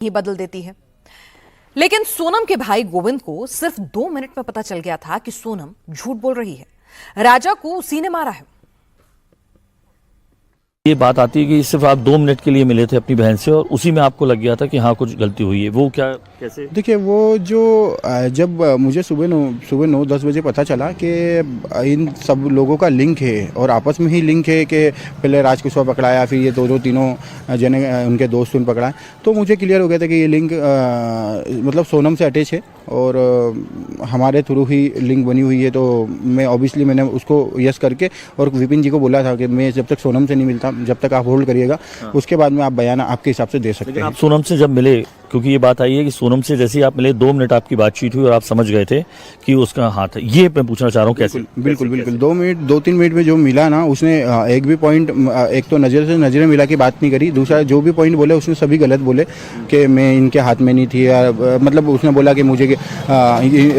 ही बदल देती है। लेकिन सोनम के भाई गोविंद को सिर्फ 2 मिनट में पता चल गया था कि सोनम झूठ बोल रही है। राजा को उसी ने मारा है। ये बात आती है कि सिर्फ आप 2 मिनट के लिए मिले थे अपनी बहन से और उसी में आपको लग गया था कि हाँ कुछ गलती हुई है। वो क्या, कैसे? देखिए, वो जो जब मुझे सुबह 9-10 बजे पता चला कि इन सब लोगों का लिंक है और आपस में ही लिंक है कि पहले राज कुशवाहा पकड़ाया, फिर ये दो तीनों जने उनके दोस्त उन पकड़ाए, तो मुझे क्लियर हो गया था कि ये लिंक मतलब सोनम से अटैच है और हमारे थ्रू ही लिंक बनी हुई है। तो मैं ऑब्वियसली मैंने उसको यस करके और विपिन जी को बोला था कि मैं जब तक सोनम से नहीं मिलता, जब तक आप होल्ड करिएगा, उसके बाद में आप बयान आपके हिसाब से दे सकते हैं। आप सोनम से जब मिले, क्योंकि ये बात आई है कि सोनम से जैसे ही आप मिले 2 मिनट आपकी बातचीत हुई और आप समझ गए थे कि उसका हाथ है, ये मैं पूछना चाह रहा हूँ कैसे? बिल्कुल 2-3 मिनट में जो मिला ना, उसने एक भी पॉइंट, एक तो नज़र से नज़रें मिला के बात नहीं करी, दूसरा जो भी पॉइंट बोले उसने सभी गलत बोले कि मैं इनके हाथ में नहीं थी, मतलब उसने बोला कि मुझे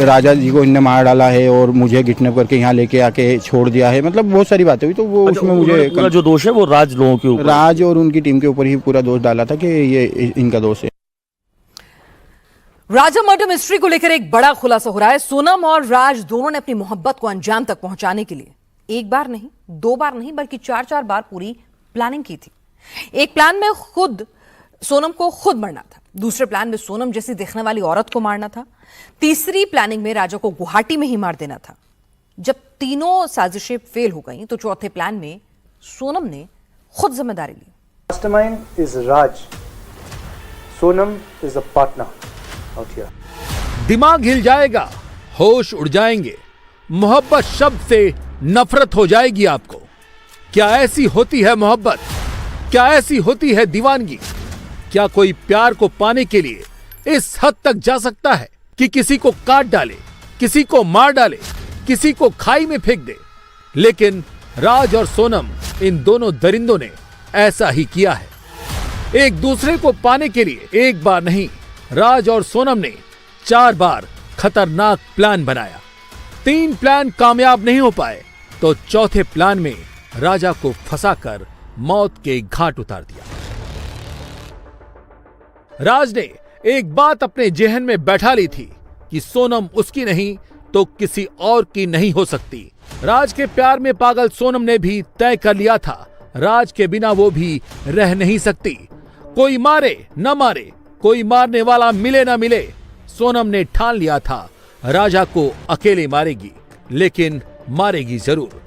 राजा जी को इनने मार डाला है और मुझे किडनैप करके यहाँ लेके आके छोड़ दिया है, मतलब बहुत सारी बातें हुई। तो वो उसमें मुझे पूरा जो दोष है वो राज लोगों के ऊपर, राज और उनकी टीम के ऊपर ही पूरा दोष डाला था कि ये इनका दोष है। राजा मर्डर मिस्ट्री को लेकर एक बड़ा खुलासा हो रहा है। सोनम और राज दोनों ने अपनी मोहब्बत को अंजाम तक पहुंचाने के लिए एक बार नहीं, 2 बार नहीं, बल्कि 4-4 बार पूरी प्लानिंग की थी। एक प्लान में खुद सोनम को खुद मरना था, दूसरे प्लान में सोनम जैसी दिखने वाली औरत को मारना था, तीसरी प्लानिंग में राजा को गुवाहाटी में ही मार देना था। जब तीनों साजिशें फेल हो गई तो चौथे प्लान में सोनम ने खुद जिम्मेदारी ली। Mastermind is Raj. Sonam is a partner out here. दिमाग हिल जाएगा, होश उड़ जाएंगे, मोहब्बत शब्द से नफरत हो जाएगी आपको। क्या ऐसी होती है मोहब्बत? क्या ऐसी होती है दीवानगी? क्या कोई प्यार को पाने के लिए इस हद तक जा सकता है कि किसी को काट डाले, किसी को मार डाले, किसी को खाई में फेंक दे? लेकिन राज और सोनम, इन दोनों दरिंदों ने ऐसा ही किया है। एक दूसरे को पाने के लिए एक बार नहीं, राज और सोनम ने 4 बार खतरनाक प्लान बनाया। 3 प्लान कामयाब नहीं हो पाए तो चौथे प्लान में राजा को फंसाकर मौत के घाट उतार दिया। राज ने एक बात अपने जेहन में बैठा ली थी कि सोनम उसकी नहीं तो किसी और की नहीं हो सकती। राज के प्यार में पागल सोनम ने भी तय कर लिया था, राज के बिना वो भी रह नहीं सकती। कोई मारे न मारे, कोई मारने वाला मिले न मिले, सोनम ने ठान लिया था राजा को अकेले मारेगी, लेकिन मारेगी जरूर।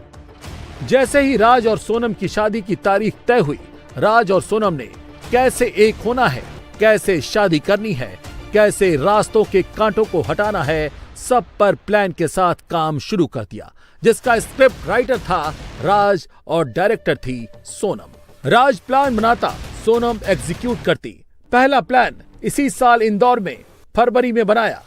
जैसे ही राज और सोनम की शादी की तारीख तय हुई, राज और सोनम ने कैसे एक होना है, कैसे शादी करनी है, कैसे रास्तों के कांटों को हटाना है, सब पर प्लान के साथ काम शुरू कर दिया, जिसका स्क्रिप्ट राइटर था राज और डायरेक्टर थी सोनम। राज प्लान बनाता, सोनम एग्जीक्यूट करती। पहला प्लान इसी साल इंदौर में फरवरी में बनाया।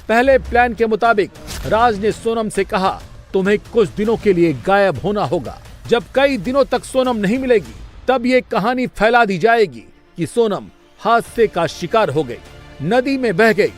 पहले प्लान के मुताबिक राज ने सोनम से कहा, तुम्हें कुछ दिनों के लिए गायब होना होगा। जब कई दिनों तक सोनम नहीं मिलेगी, तब ये कहानी फैला दी जाएगी कि सोनम हादसे का शिकार हो गई, नदी में बह गई।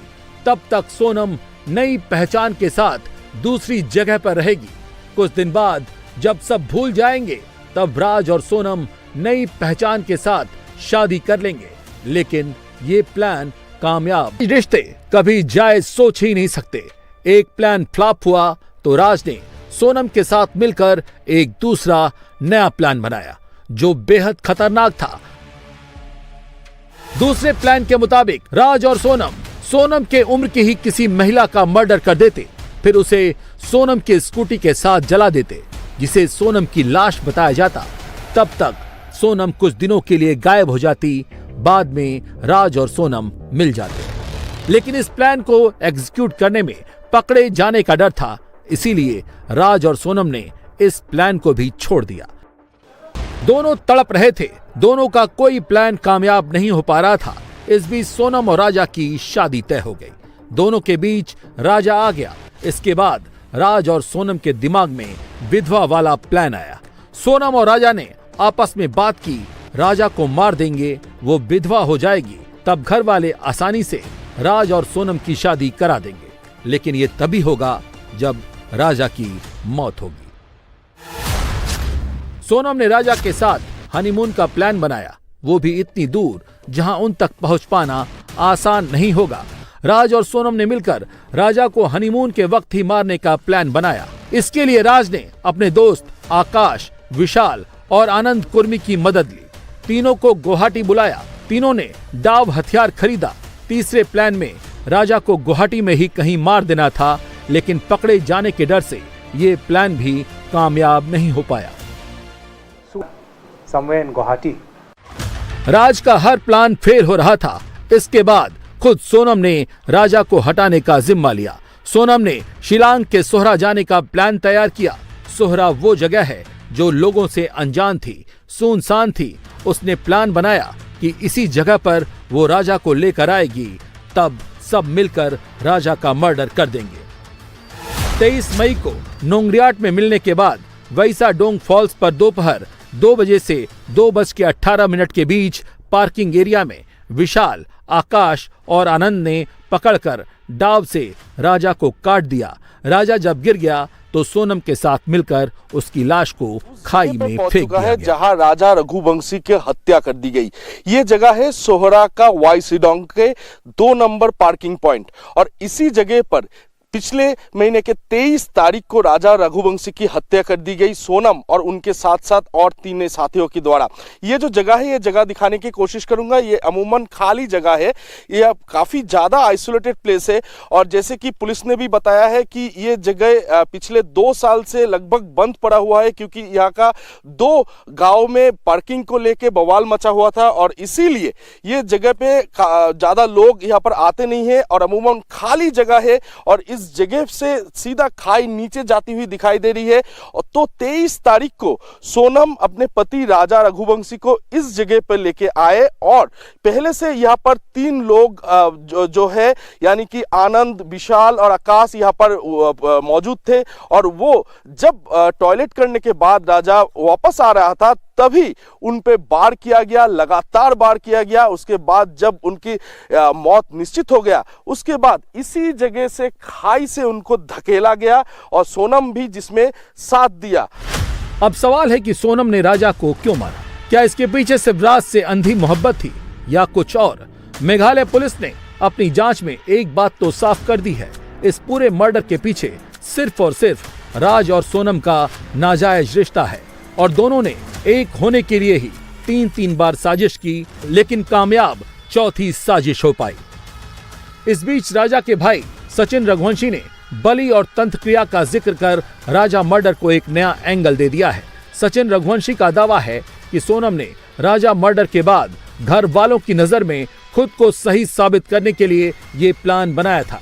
तब तक सोनम नई पहचान के साथ दूसरी जगह पर रहेगी। कुछ दिन बाद जब सब भूल जाएंगे, तब राज और सोनम नई पहचान के साथ शादी कर लेंगे। लेकिन ये प्लान कामयाब, रिश्ते कभी जायज सोच ही नहीं सकते। एक प्लान फ्लॉप हुआ तो राज ने सोनम के साथ मिलकर एक दूसरा नया प्लान बनाया जो बेहद खतरनाक था। दूसरे प्लान के मुताबिक राज और सोनम के उम्र की ही किसी महिला का मर्डर कर देते, फिर उसे सोनम के स्कूटी के साथ जला देते, जिसे सोनम की लाश बताया जाता। तब तक सोनम कुछ दिनों के लिए गायब हो जाती, बाद में राज और सोनम मिल जाते। लेकिन इस प्लान को एग्जीक्यूट करने में पकड़े जाने का डर था, इसीलिए राज और सोनम ने इस प्लान को भी छोड़ दिया। दोनों तड़प रहे थे, दोनों का कोई प्लान कामयाब नहीं हो पा रहा था। इस बीच सोनम और राजा की शादी तय हो गई। दोनों के बीच राजा आ गया। इसके बाद राज और सोनम के दिमाग में विधवा वाला प्लान आया। सोनम और राजा ने आपस में बात की, राजा को मार देंगे, वो विधवा हो जाएगी, तब घर वाले आसानी से राज और सोनम की शादी करा देंगे। लेकिन ये तभी होगा जब राजा की मौत होगी। सोनम ने राजा के साथ हनीमून का प्लान बनाया। वो भी इतनी दूर जहां उन तक पहुंच पाना आसान नहीं होगा। राज और सोनम ने मिलकर राजा को हनीमून के वक्त ही मारने का प्लान बनाया। इसके लिए राज ने अपने दोस्त आकाश, विशाल और आनंद कुर्मी की मदद ली। तीनों को गुवाहाटी बुलाया। तीनों ने डाव हथियार खरीदा। तीसरे प्लान में राजा को गुवाहाटी में ही कहीं मार देना था, लेकिन पकड़े जाने के डर से ये प्लान भी कामयाब नहीं हो पाया। Somewhere in Guwahati. राज का हर प्लान फेल हो रहा था। इसके बाद खुद सोनम ने राजा को हटाने का जिम्मा लिया। सोनम ने शिलांग के सोहरा जाने का प्लान तैयार किया। सोहरा वो जगह है जो लोगों से अनजान थी, सुनसान थी। उसने प्लान बनाया कि इसी जगह पर वो राजा को लेकर आएगी, तब सब मिलकर राजा का मर्डर कर देंगे। 23 मई को नोंगरियाट में मिलने के बाद वैसा डोंग फॉल्स पर दोपहर 2 बजे से 2:18 के बीच पार्किंग एरिया में विशाल, आकाश और आनंद ने पकड़कर डाव से राजा को काट दिया। राजा जब गिर गया तो सोनम के साथ मिलकर उसकी लाश को खाई में फेंक दिया गया। जहां राजा रघुवंशी की हत्या कर दी गई। ये जगह है सोहरा का वाई सिडोंग के 2 नंबर पार्किंग पॉइंट। और इसी जगह पर पिछले महीने के 23 तारीख को राजा रघुवंशी की हत्या कर दी गई सोनम और उनके साथ साथ और 3 साथियों के द्वारा। ये जो जगह है, ये जगह दिखाने की कोशिश करूंगा। ये अमूमन खाली जगह है, ये काफ़ी ज़्यादा आइसोलेटेड प्लेस है। और जैसे कि पुलिस ने भी बताया है कि ये जगह पिछले 2 साल से लगभग बंद पड़ा हुआ है, क्योंकि यहाँ का 2 गाँव में पार्किंग को लेके बवाल मचा हुआ था और इसीलिए ये जगह पे ज़्यादा लोग यहाँ पर आते नहीं है और अमूमन खाली जगह है। और इस जगह से सीधा खाई नीचे जाती हुई दिखाई दे रही है। और तो 23 तारीख को सोनम अपने पति राजा रघुवंशी को इस जगह पर लेके आए और पहले से यहाँ पर 3 लोग जो है यानी कि आनंद, विशाल और आकाश यहाँ पर मौजूद थे। और वो जब टॉयलेट करने के बाद राजा वापस आ रहा था तभी उन पे वार किया गया, लगातार वार किया गया। उसके बाद जब उनकी मौत निश्चित हो गया, उसके बाद इसी जगह से खाई से उनको धकेला गया और सोनम भी जिसमें साथ दिया। अब सवाल है कि सोनम ने राजा को क्यों मारा? क्या इसके पीछे सिर्फ राज से अंधी मोहब्बत थी या कुछ और? मेघालय पुलिस ने अपनी जांच में एक बात तो साफ कर दी है, इस पूरे मर्डर के पीछे सिर्फ और सिर्फ राज और सोनम का नाजायज रिश्ता है। और दोनों ने एक होने के लिए ही 3 बार साजिश की, लेकिन कामयाब चौथी साजिश हो पाई। इस बीच राजा के भाई सचिन रघुवंशी ने बलि और तंत्र क्रिया का जिक्र कर राजा मर्डर को एक नया एंगल दे दिया है। सचिन रघुवंशी का दावा है कि सोनम ने राजा मर्डर के बाद घर वालों की नजर में खुद को सही साबित करने के लिए ये प्लान बनाया था।